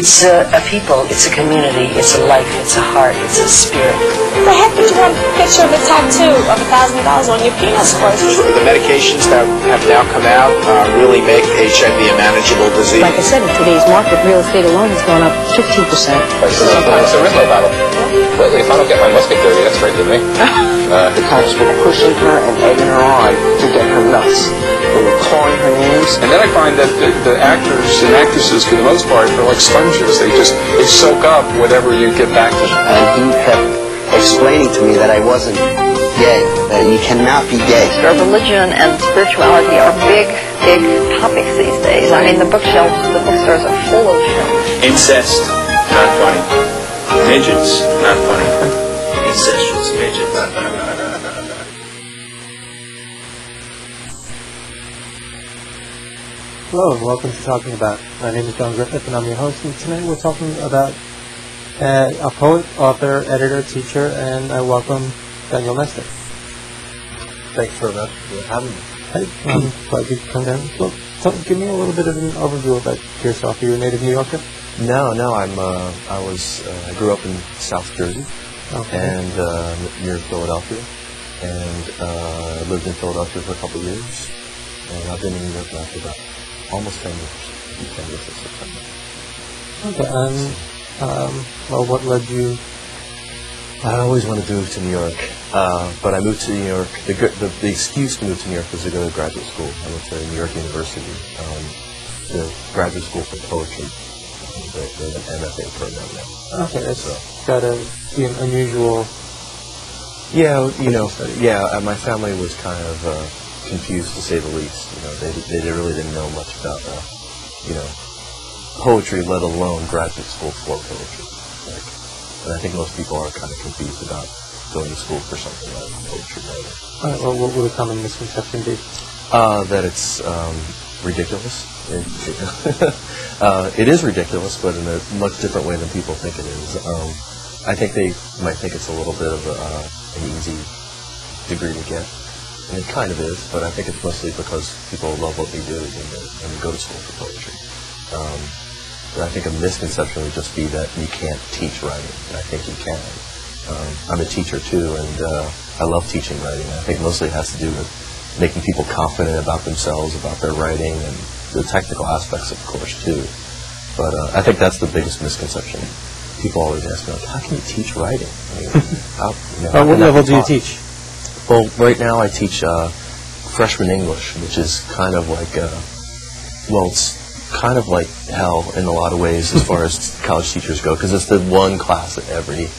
It's a people, it's a community, it's a life, it's a heart, it's a spirit. The heck did you want a picture of a tattoo of $1,000 on your penis for? The medications that have now come out really make HIV a manageable disease. Like I said, in today's market, real estate alone has gone up 15%. It's a Rizzo battle. Well, if I don't get my musket dirty, that's right with me. The cops were pushing her and egging her on to get her nuts. They were calling her names. And then I find that the actors and actresses, for the most part, are like sponges. They soak up whatever you get back to them. And he kept explaining to me that I wasn't gay, that you cannot be gay. Religion and spirituality are big topics these days. I mean, the bookshelves, the bookstores are full of them. Incest, not funny. Midgets, not funny. Incestuous midgets. Hello and welcome to Talking About. My name is Jon Griffith and I'm your host, and tonight we're talking about a poet, author, editor, teacher, and I welcome Daniel Nestor. Thanks very much for having me. Hey, I'm glad you could come down. Well, give me a little bit of an overview about yourself. Are you a native New Yorker? No, I grew up in South Jersey, and near Philadelphia, and lived in Philadelphia for a couple of years, and I've been in New York now for about almost 10 years. 10 years this September. Okay, well, what led you? I always wanted to move to New York, but I moved to New York. The excuse to move to New York was to go to graduate school. I went to New York University, the graduate school for poetry. There's an MFA program now. Okay, that's got an unusual. Yeah, my family was kind of confused, to say the least. They really didn't know much about, poetry, let alone graduate school for poetry. And I think most people are kind of confused about going to school for something like poetry writing. All right, well, what would a common misconception be? That it's ridiculous. It is ridiculous, but in a much different way than people think it is. I think they might think it's a little bit of an easy degree to get. And it kind of is, but I think it's mostly because people love what they do and go to school for poetry. But I think a misconception would just be that you can't teach writing, and I think you can. I'm a teacher too, and I love teaching writing. I think mostly it has to do with making people confident about themselves, about their writing, and the technical aspects, of course, too. But I think that's the biggest misconception. People always ask me, like, how can you teach writing? I mean, what level do you teach? Well, right now I teach freshman English, which is kind of like, it's kind of like hell in a lot of ways as far as college teachers go, because it's the one class that every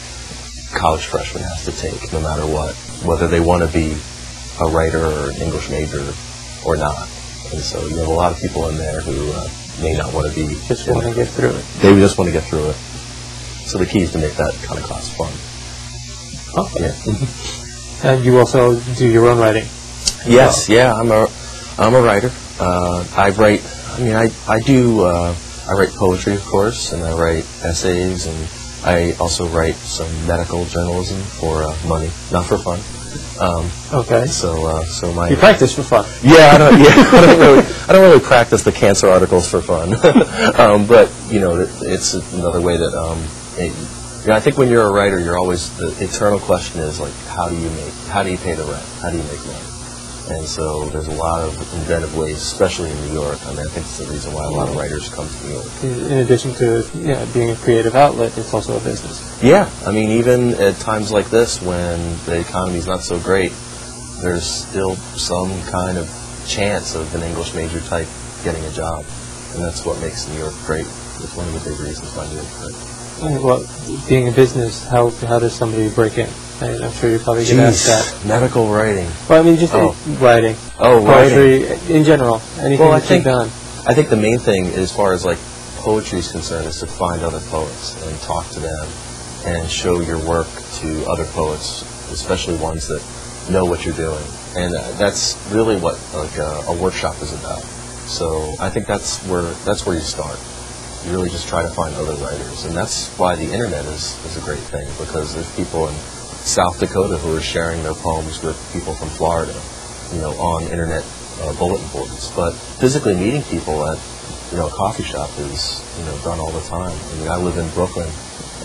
college freshman has to take, no matter what, whether they want to be a writer or an English major or not. And so you have a lot of people in there who may not want to be... Just want to get through it. They just want to get through it. So the key is to make that kind of class fun. Okay. Yeah. And you also do your own writing? Yes, yeah, I'm a writer. I write... I write poetry, of course, and I write essays, and I also write some medical journalism for money, not for fun. Okay. So my... You practice for fun? Yeah, I don't really practice the cancer articles for fun. But it's another way that I think when you're a writer, you're always, the eternal question is like, how do you pay the rent? How do you make money? And so there's a lot of inventive ways, especially in New York. I mean, I think it's the reason why a lot of writers come to New York. In addition to being a creative outlet, it's also a business. Yeah, I mean, even at times like this, when the economy's not so great, there's still some kind of chance of an English major type getting a job, and that's what makes New York great. It's one of the big reasons why New York's great. Well, being a business, how does somebody break in? I'm sure you probably get asked that. Medical writing. Well, I mean, just writing. Oh, poetry writing. In general. Anything that you've done. I think the main thing, as far as like poetry is concerned, is to find other poets and talk to them and show your work to other poets, especially ones that know what you're doing. And that's really what a workshop is about. So I think that's where you start. You really just try to find other writers, and that's why the internet is a great thing, because there's people in South Dakota who are sharing their poems with people from Florida, on internet bulletin boards. But physically meeting people at a coffee shop is, done all the time. I mean, I live in Brooklyn,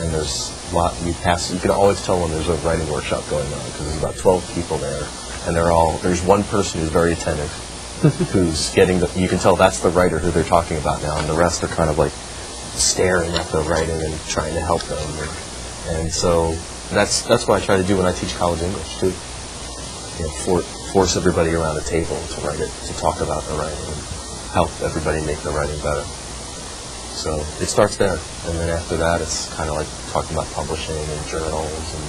and there's a lot, you can always tell when there's a writing workshop going on, because there's about 12 people there, and there's one person who's very attentive, who's getting you can tell that's the writer who they're talking about now, and the rest are kind of like staring at the writing and trying to help them. And so that's what I try to do when I teach college English, too. Force everybody around a table to write it, to talk about the writing, and help everybody make the writing better. So it starts there, and then after that, it's kind of like talking about publishing and journals, and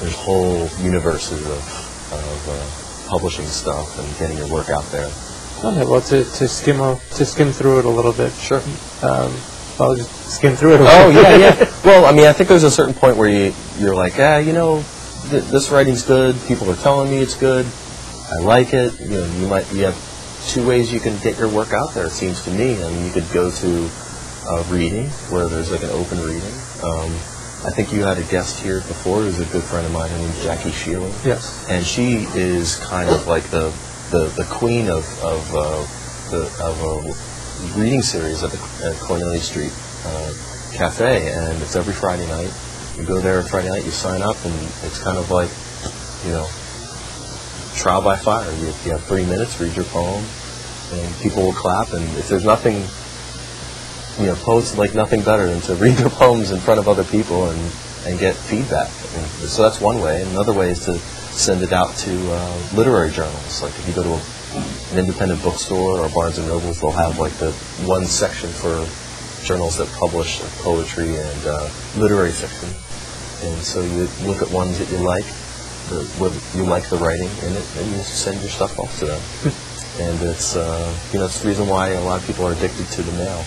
there's whole universes of publishing stuff and getting your work out there. Okay, well, to skim through it a little bit. Sure. I'll just skim through it a little Oh, yeah. Well, I mean, I think there's a certain point where you're like, this writing's good. People are telling me it's good. I like it. You have two ways you can get your work out there, it seems to me. I mean, you could go to reading, where there's like an open reading. I think you had a guest here before who's a good friend of mine. Her name's Jackie Sheelan. Yes. And she is kind of like the queen of a reading series at Cornelia Street Cafe, and it's every Friday night. You go there Friday night, you sign up, and it's kind of like, trial by fire. You have 3 minutes, read your poem, and people will clap, and if there's nothing, poets like nothing better than to read their poems in front of other people and get feedback. And so that's one way. And another way is to send it out to literary journals. Like if you go to an independent bookstore or Barnes & Nobles, they'll have like the one section for journals that publish poetry and literary fiction. And so you look at ones that you like, you like the writing in it, and you send your stuff off to them. And it's it's the reason why a lot of people are addicted to the mail.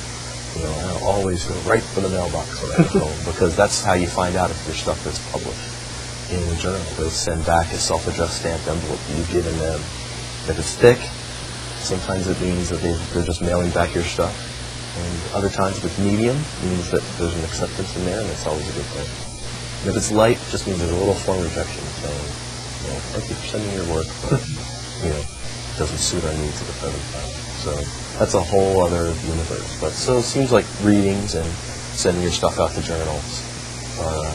I always go right for the mailbox when I get home, because that's how you find out if your stuff is published in a journal. They send back a self-addressed stamped envelope that you've given them. If it's thick, sometimes it means that they're just mailing back your stuff. And other times, if it's medium, it means that there's an acceptance in there, and that's always a good thing. And if it's light, it just means there's a little form rejection saying, thank you for sending your work, but, it doesn't suit our needs at the present time. So that's a whole other universe. But so it seems like readings and sending your stuff out to journals are,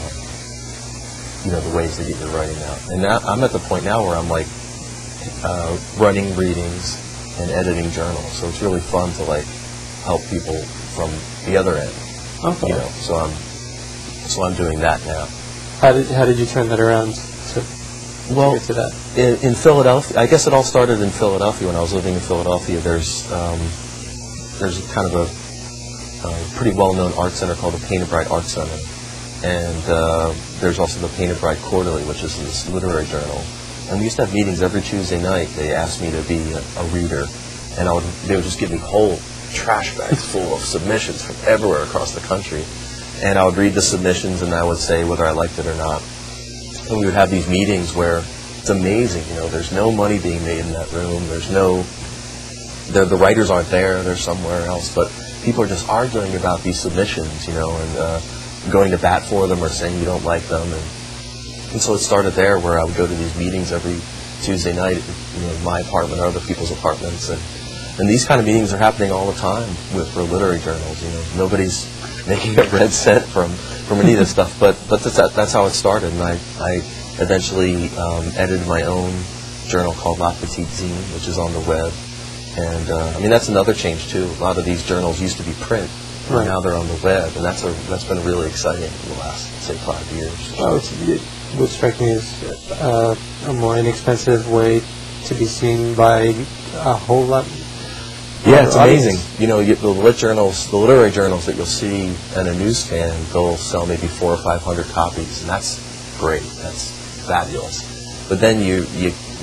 the ways to get your writing out. And now I'm at the point now where I'm like running readings and editing journals. So it's really fun to like help people from the other end. Okay. So I'm doing that now. How did you turn that around to get to that? In Philadelphia, I guess it all started in Philadelphia. When I was living in Philadelphia, there's kind of a pretty well-known art center called the Painted Bride Art Center, and there's also the Painted Bride Quarterly, which is this literary journal. And we used to have meetings every Tuesday night. They asked me to be a reader, and they would just give me whole trash bags full of submissions from everywhere across the country. And I would read the submissions, and I would say whether I liked it or not. And we would have these meetings where it's amazing, there's no money being made in that room. The writers aren't there, they're somewhere else, but people are just arguing about these submissions, and going to bat for them or saying you don't like them. And so it started there, where I would go to these meetings every Tuesday night, my apartment or other people's apartments. And these kind of meetings are happening all the time for literary journals. Nobody's making a red cent from any of this stuff, but that's how it started. And I eventually edited my own journal called La Petite Zine, which is on the web. And that's another change too. A lot of these journals used to be print, and now they're on the web, and that's been really exciting for the last, say, 5 years. Well, what strikes me as a more inexpensive way to be seen by a whole lot. Yeah, it's amazing. The literary journals that you'll see in a newsstand, they'll sell maybe 400 or 500 copies, and that's great. That's fabulous. But then you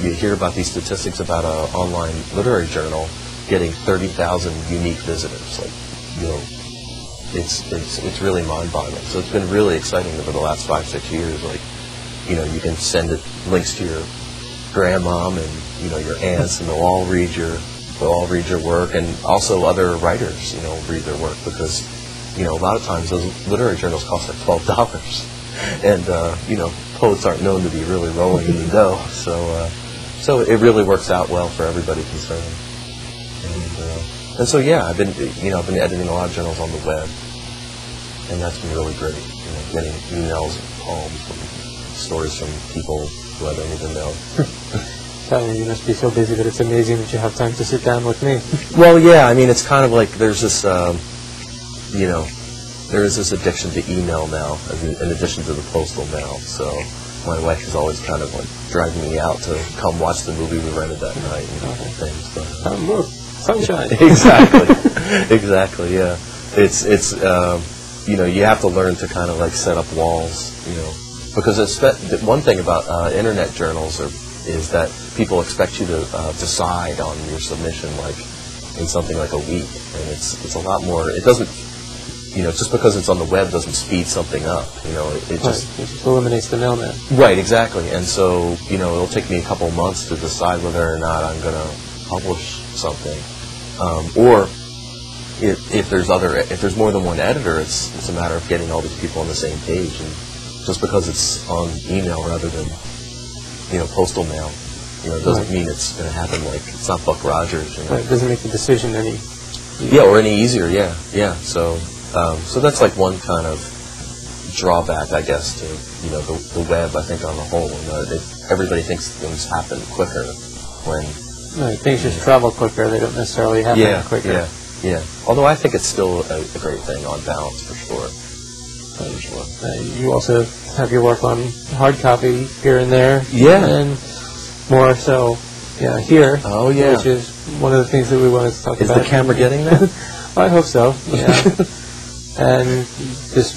hear about these statistics about an online literary journal getting 30,000 unique visitors. It's really mind-boggling. So it's been really exciting over the last 5-6 years. You can send links to your grandmom and your aunts, and they'll all read your work, and also other writers, read their work, because, a lot of times those literary journals cost like $12, and poets aren't known to be really rolling in the dough, so it really works out well for everybody concerned. And And so yeah, I've been editing a lot of journals on the web, and that's been really great. Getting emails and poems and stories from people who I don't even know. You must be so busy that it's amazing that you have time to sit down with me. Well, yeah, I mean, it's kind of like there's this, there is this addiction to email now, in addition to the postal mail. So my wife is always kind of like driving me out to come watch the movie we rented that night and things. But, look, sunshine. Exactly, yeah. It's you have to learn to kind of like set up walls, because one thing about internet journals is that people expect you to decide on your submission like in something like a week, and it's a lot more. It doesn't, just because it's on the web doesn't speed something up. It just eliminates the mailman. Right, exactly. And so it'll take me a couple of months to decide whether or not I'm going to publish something, or if there's more than one editor, it's a matter of getting all these people on the same page. And just because it's on email rather than postal mail, doesn't mean it's going to happen. Like, it's not Buck Rogers. Right, it doesn't make the decision any or any easier. Yeah. So that's like one kind of drawback, I guess, to the web. I think on the whole, everybody thinks things happen quicker when things just travel quicker. They don't necessarily happen quicker. Yeah. Although I think it's still a great thing on balance for sure. You also have your work on hard copy here and there. Yeah. And more so, here. Oh, yeah. Which is one of the things that we wanted to talk about. Is the camera getting there? I hope so, yeah. And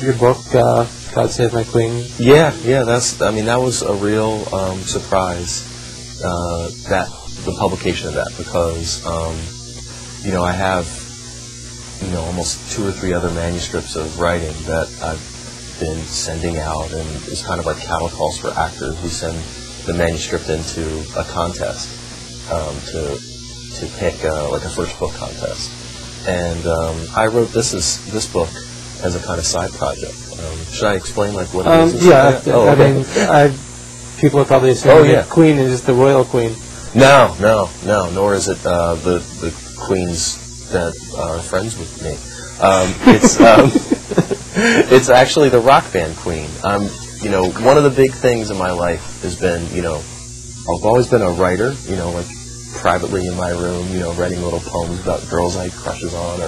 your book, God Save My Queen. Yeah, that was a real surprise, the publication of that, because, I have, almost 2 or 3 other manuscripts of writing that I've been sending out, and it's kind of like cattle calls for actors. We send the manuscript into a contest to pick like a first book contest, and I wrote this book as a kind of side project. Should I explain like what it is? Yeah, people are probably assuming that Queen is the royal queen. No, nor is it the queens that are friends with me. It's actually the rock band Queen. One of the big things in my life has been, I've always been a writer, like privately in my room, writing little poems about girls I had crushes on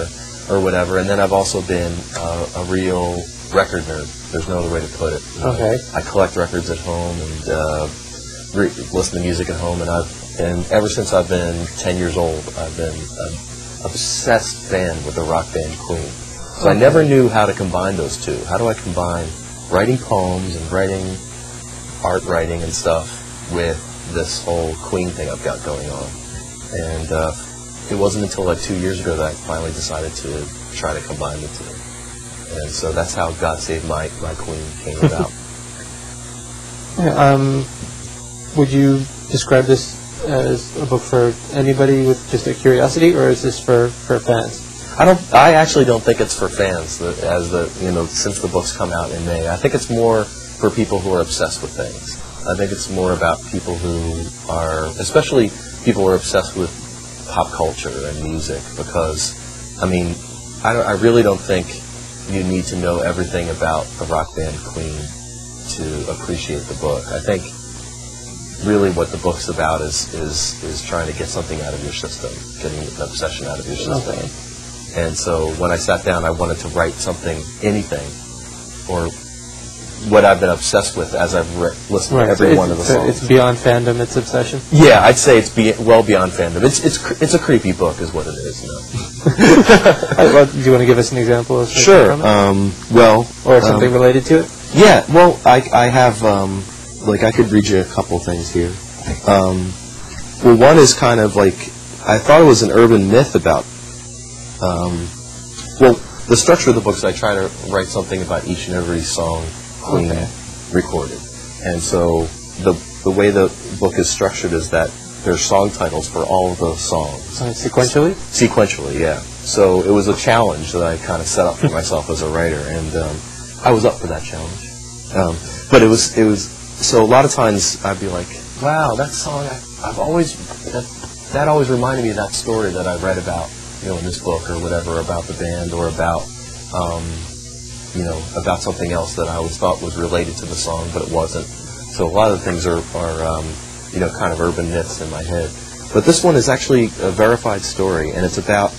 or whatever. And then I've also been a real record nerd. There's no other way to put it. Okay. I collect records at home and listen to music at home, and ever since I've been 10 years old, I've been obsessed fan with the rock band Queen. So I never knew how to combine those two. How do I combine writing poems and writing art writing and stuff with this whole Queen thing I've got going on? And it wasn't until like 2 years ago that I finally decided to try to combine the two. And so that's how God Save My Queen came about. Would you describe this as a book for anybody with just a curiosity, or is this for fans? I actually don't think it's for fans. Since the book's come out in May, I think it's more for people who are obsessed with things. I think it's more about people who are, especially people who are obsessed with pop culture and music. Because, I really don't think you need to know everything about the rock band Queen to appreciate the book. I think really what the book's about is trying to get something out of your system, getting an obsession out of your system. Okay. And so when I sat down, I wanted to write something, anything, or what I've been obsessed with as I've listened to every one of the songs. It's beyond fandom, it's obsession? Yeah, I'd say it's well beyond fandom. It's a creepy book is what it is. Do you want to give us an example of Sure. Or something related to it? Yeah, well, I have, I could read you a couple things here. One is kind of like, I thought it was an urban myth about, the structure of the book is I try to write something about each and every song Queen recorded. And so the way the book is structured is that there's song titles for all of those songs. Sequentially? Sequentially, yeah. So it was a challenge that I kind of set up for myself as a writer, and I was up for that challenge. But it was so a lot of times I'd be like, wow, that song, that always reminded me of that story that I read about in this book or whatever about the band or about, about something else that I always thought was related to the song, but it wasn't. So a lot of the things are kind of urban myths in my head. But this one is actually a verified story, and it's about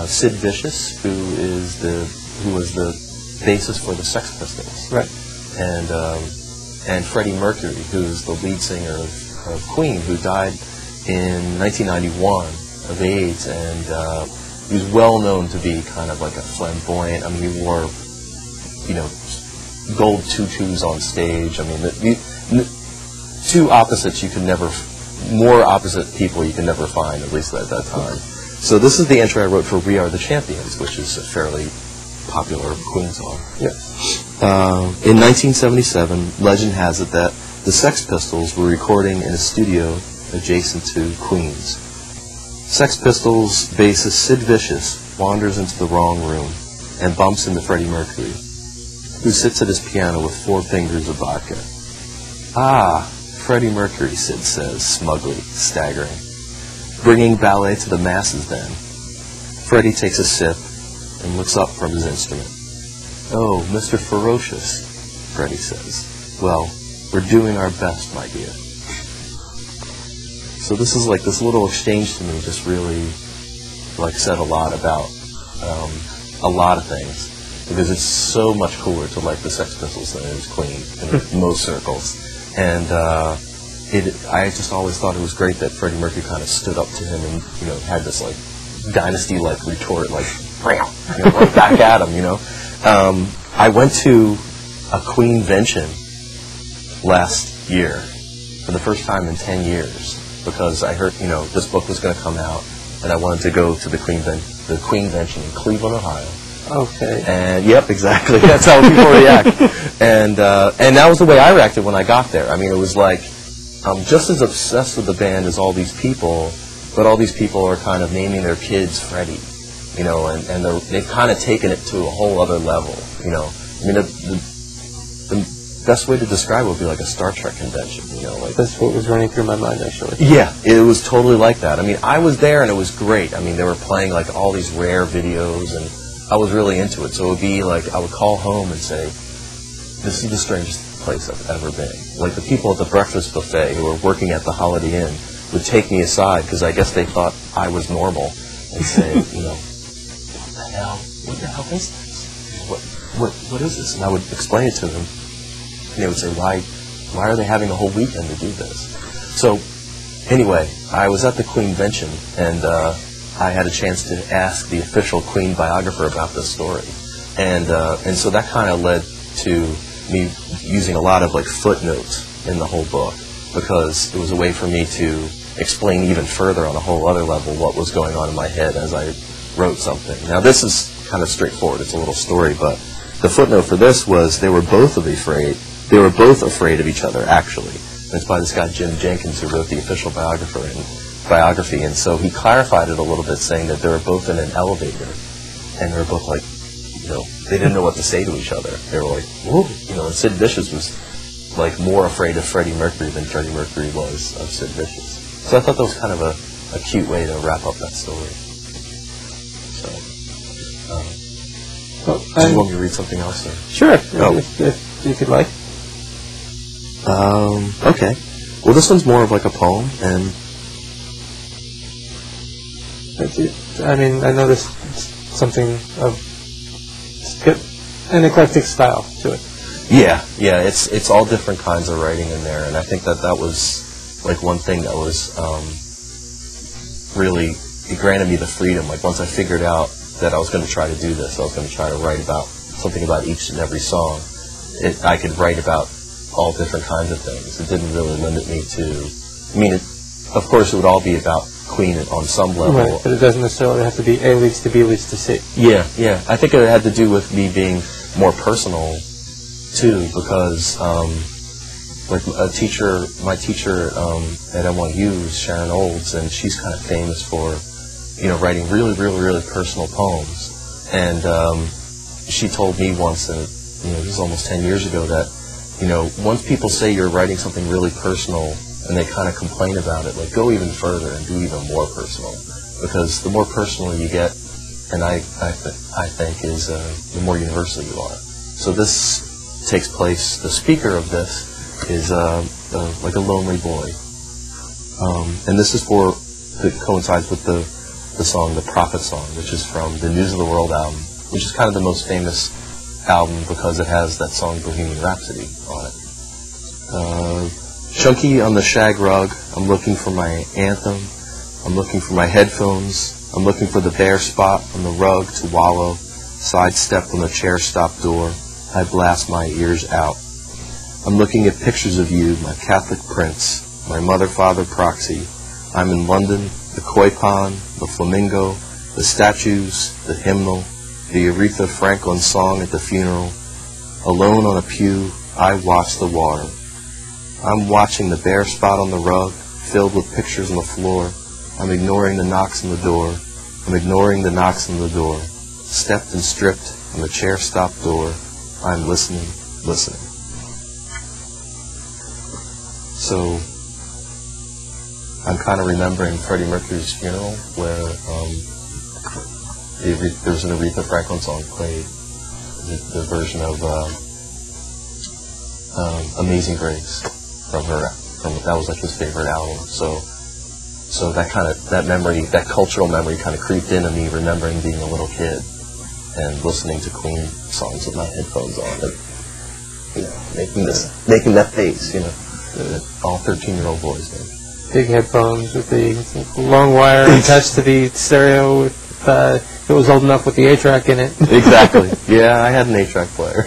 Sid Vicious, who was the bassist for the Sex Pistols, right? And Freddie Mercury, who's the lead singer of Queen, who died in 1991 of AIDS, and he was well known to be kind of like a flamboyant. I mean, he wore, gold tutus on stage. I mean, two opposites more opposite people you can never find, at least at that time. So this is the entry I wrote for We Are the Champions, which is a fairly popular Queen song. Yeah. In 1977, legend has it that the Sex Pistols were recording in a studio adjacent to Queen's. Sex Pistols bassist Sid Vicious wanders into the wrong room and bumps into Freddie Mercury, who sits at his piano with 4 fingers of vodka. "Ah, Freddie Mercury," Sid says, smugly, staggering. "Bringing ballet to the masses, then." Freddie takes a sip and looks up from his instrument. "Oh, Mr. Ferocious," Freddie says. "Well, we're doing our best, my dear." So this is like this little exchange to me just really said a lot about a lot of things, because it's so much cooler to like the Sex Pistols than it is Queen in most circles. And I just always thought it was great that Freddie Mercury kind of stood up to him and had this dynasty retort right back at him. I went to a Queenvention last year for the first time in 10 years because I heard this book was going to come out, and I wanted to go to the Queenvention in Cleveland, Ohio. Okay. And yep, exactly. That's how people react. And that was the way I reacted when I got there. I mean, it was like I'm just as obsessed with the band as all these people, but all these people are kind of naming their kids Freddie, and they've kind of taken it to a whole other level. I mean, the best way to describe it would be like a Star Trek convention. That's what was running through my mind, actually. Yeah, it was totally like that. I mean, I was there and it was great. I mean, they were playing all these rare videos, and I was really into it. So it would be I would call home and say, "This is the strangest place I've ever been." Like the people at the breakfast buffet who were working at the Holiday Inn would take me aside because I guess they thought I was normal and say, what the hell is this? What is this? And I would explain it to them. And they would say, why are they having a whole weekend to do this? So anyway, I was at the Queenvention, and I had a chance to ask the official Queen biographer about this story. And so that kind of led to me using a lot of footnotes in the whole book, because it was a way for me to explain even further on a whole other level what was going on in my head as I wrote something. Now this is kind of straightforward, it's a little story, but the footnote for this was they were both afraid of each other, actually. And it's by this guy Jim Jenkins, who wrote the official biography, and so he clarified it a little bit, saying that they were both in an elevator, and they were both they didn't know what to say to each other. They were like, whoa, and Sid Vicious was more afraid of Freddie Mercury than Freddie Mercury was of Sid Vicious. So I thought that was kind of a cute way to wrap up that story. So, do you want me to read something else? Or? Sure, if you could like. Okay. Well, this one's more of a poem, and I mean, I noticed something of an eclectic style to it. Yeah, it's all different kinds of writing in there, and I think that was one thing that was really, it granted me the freedom. Once I figured out that I was going to try to do this, I was going to try to write about something about each and every song. I could write about all different kinds of things. It didn't really limit me to. I mean, of course, it would all be about Queen on some level. Right, but it doesn't necessarily have to be A leads to B leads to C. Yeah. I think it had to do with me being more personal too, because my teacher at NYU is Sharon Olds, and she's kind of famous for writing really, really, really personal poems. And she told me once, and this was almost 10 years ago, that once people say you're writing something really personal and they kind of complain about it, go even further and do even more personal, because the more personal you get, and I think is the more universal you are. So this takes place. The speaker of this is like a lonely boy, and this is it coincides with the song, the Prophet Song, which is from the News of the World album, which is kind of the most famous album because it has that song Bohemian Rhapsody on it. Chunky on the shag rug, I'm looking for my anthem, I'm looking for my headphones, I'm looking for the bare spot on the rug to wallow, sidestepped on the chair stop door, I blast my ears out. I'm looking at pictures of you, my Catholic prince, my mother-father proxy. I'm in London, the koi pond, the flamingo, the statues, the hymnal, the Aretha Franklin song at the funeral. Alone on a pew, I watch the water. I'm watching the bare spot on the rug, filled with pictures on the floor. I'm ignoring the knocks on the door. I'm ignoring the knocks on the door. Stepped and stripped on the chair stop door. I'm listening, listening. So I'm kind of remembering Freddie Mercury's funeral, where there's an Aretha Franklin song played, the version of Amazing Grace from that was like his favorite album. So that memory, that cultural memory, kind of creeped into me, remembering being a little kid and listening to Queen songs with my headphones on, and making that face, all 13-year-old boys do. Big headphones with the long wire attached to the stereo. It was old enough with the 8-track in it. Exactly. Yeah, I had an 8-track player.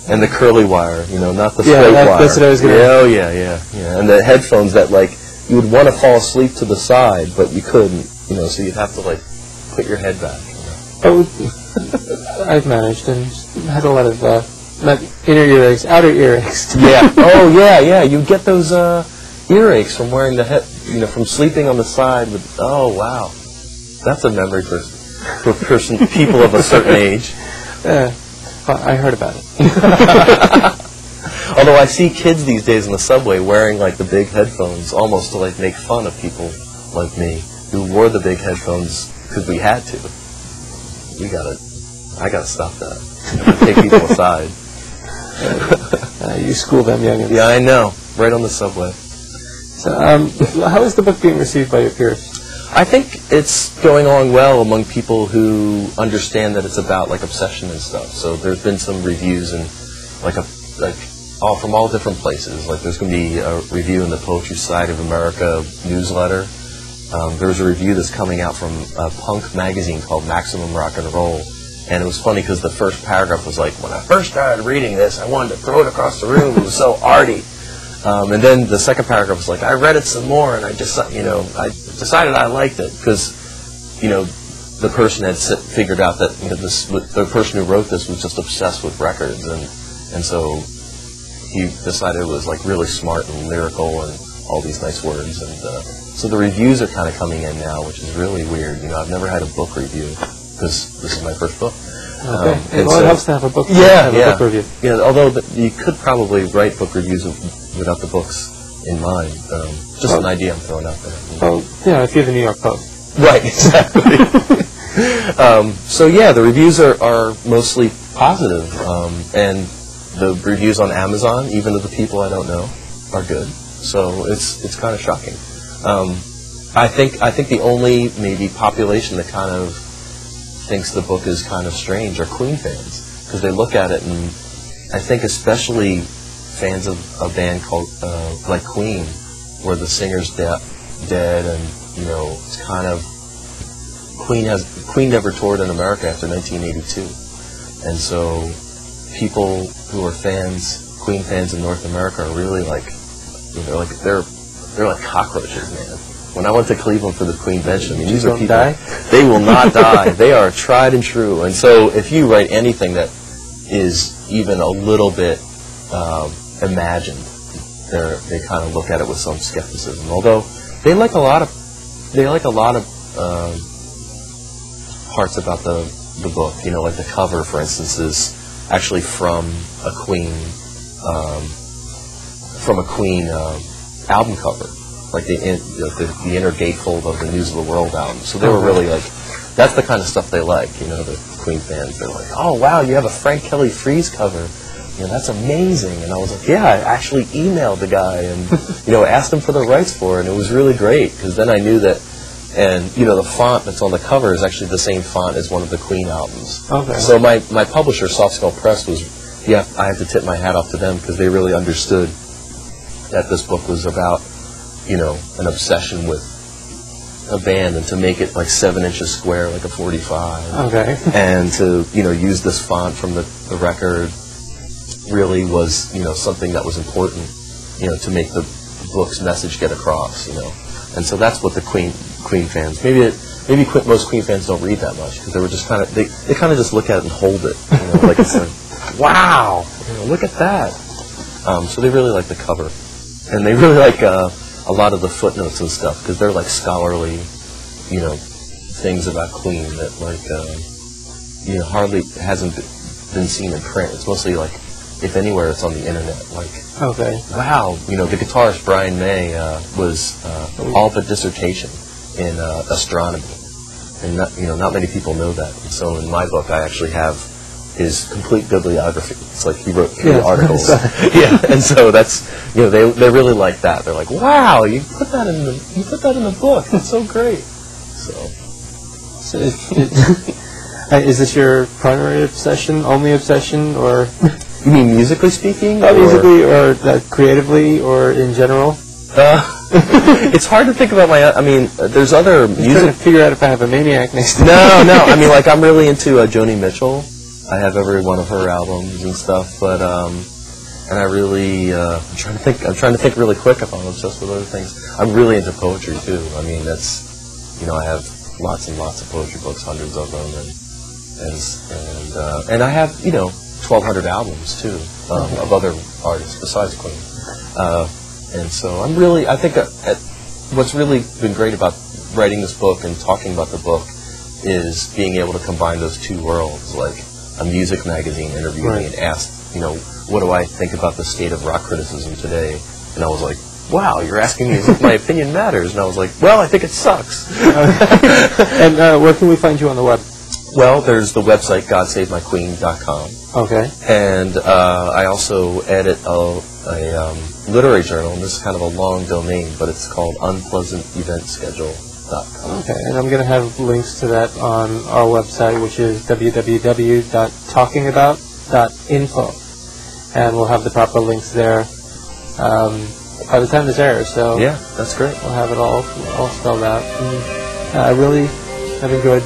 And the curly wire, not the straight wire. That's what I was going to say. Oh, yeah. And the headphones that, you would want to fall asleep to the side, but you couldn't, so you'd have to, put your head back. Oh, I've managed and had a lot of, not inner earaches, outer earaches. Yeah. Oh, yeah. You get those earaches from wearing the head, from sleeping on the side with, oh, wow. That's a memory for people of a certain age. Well, I heard about it. Although I see kids these days in the subway wearing the big headphones, almost to make fun of people like me who wore the big headphones because we had to. I gotta stop that. Take people aside. You school them youngins. Yeah, I know. Right on the subway. So, how is the book being received by your peers? I think it's going on well among people who understand that it's about obsession and stuff. So there's been some reviews and all from all different places. There's going to be a review in the Poetry Society of America newsletter. There's a review that's coming out from a punk magazine called Maximum Rock and Roll. And it was funny because the first paragraph was when I first started reading this, I wanted to throw it across the room. It was so arty. And then the second paragraph was I read it some more, and I just, I decided I liked it because, the person had figured out that the person who wrote this was just obsessed with records, and so he decided it was really smart and lyrical and all these nice words, and so the reviews are kind of coming in now, which is really weird. I've never had a book review because this is my first book. Okay. It helps to have a book. Book review. Yeah, although you could probably write book reviews without the books in mind. Just an idea I'm throwing out there. Well, if you're the New York Post. Right, exactly. So yeah, the reviews are mostly positive, and the reviews on Amazon, even of the people I don't know, are good. So it's kind of shocking. I think the only maybe population that kind of thinks the book is kind of strange are Queen fans, because they look at it, and I think especially fans of a band called like Queen, where the singer's dead, and it's kind of Queen never toured in America after 1982, and so people who are Queen fans in North America are really they're like cockroaches, man. When I went to Cleveland for the Queen bench, these are people. They will not die. They are tried and true. And so, if you write anything that is even a little bit imagined, they kind of look at it with some skepticism. Although they like a lot of parts about the book. Like the cover, for instance, is actually from a Queen album cover. like the inner gatefold of the News of the World album. So they were really like, that's the kind of stuff they like, you know, the Queen fans. They're like, oh wow, you have a Frank Kelly Freeze cover. You know, that's amazing. And I was like, yeah, I actually emailed the guy and, you know, asked him for the rights for it, and it was really great, because then I knew that, and, you know, the font that's on the cover is actually the same font as one of the Queen albums. Okay. So my publisher, Soft Skull Press, was, yeah, I have to tip my hat off to them, because they really understood that this book was about, you know, an obsession with a band, and to make it like 7 inches square, like a 45. Okay. And to, you know, use this font from the record really was, you know, something that was important, you know, to make the book's message get across, you know. And so that's what the Queen fans, maybe most Queen fans don't read that much, because they were just kind of, they kind of just look at it and hold it, you know, like it's like, wow, you know, look at that. So they really like the cover, and they really like a lot of the footnotes and stuff, because they're like scholarly, you know, things about Queen that like, you know, hardly hasn't been seen in print. It's mostly like, if anywhere, it's on the internet. Like, okay, wow, you know, the guitarist Brian May was all but dissertation in astronomy, and not many people know that. And so in my book, I actually have his complete bibliography. It's like he wrote 3 articles. Yeah, and so that's, you know, they really like that. They're like, wow, you put that in the book. That's so great. So is this your primary obsession, only obsession, or? You mean musically speaking? Musically, or creatively, or in general? It's hard to think about I mean, there's other music. I'm trying to figure out if I have a maniac next to me. No. I mean, like, I'm really into Joni Mitchell. I have every one of her albums and stuff, but and I really I'm trying to think really quick if I'm obsessed with other things. I'm really into poetry too. I mean, that's, you know, I have lots and lots of poetry books, hundreds of them, and I have, you know, 1,200 albums too, of other artists besides Queen. And so I'm really, I think what's really been great about writing this book and talking about the book is being able to combine those two worlds, like a music magazine interviewed me and asked, you know, what do I think about the state of rock criticism today? And I was like, wow, you're asking me if my opinion matters. And I was like, well, I think it sucks. And where can we find you on the web? Well, there's the website, GodSaveMyQueen.com. Okay. And I also edit a literary journal, and this is kind of a long domain, but it's called UnpleasantEventSchedule.com. Okay, and I'm going to have links to that on our website, which is www.talkingabout.info. And we'll have the proper links there by the time this airs. So yeah, that's great. We'll have it all spelled out. And, I really have enjoyed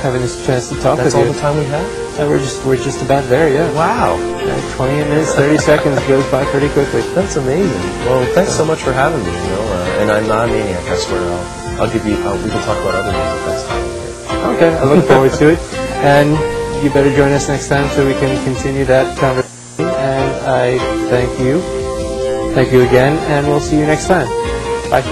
having this chance to talk with you. That's all the time we have? We're just about there, yeah. Wow. 20 minutes, 30 seconds goes by pretty quickly. That's amazing. Well, thanks so much for having me, you know, and I'm not a maniac, I swear. I'll give you, we can talk about other music next time. Okay, I look forward to it. And you better join us next time so we can continue that conversation. And I thank you. Thank you again, and we'll see you next time. Bye.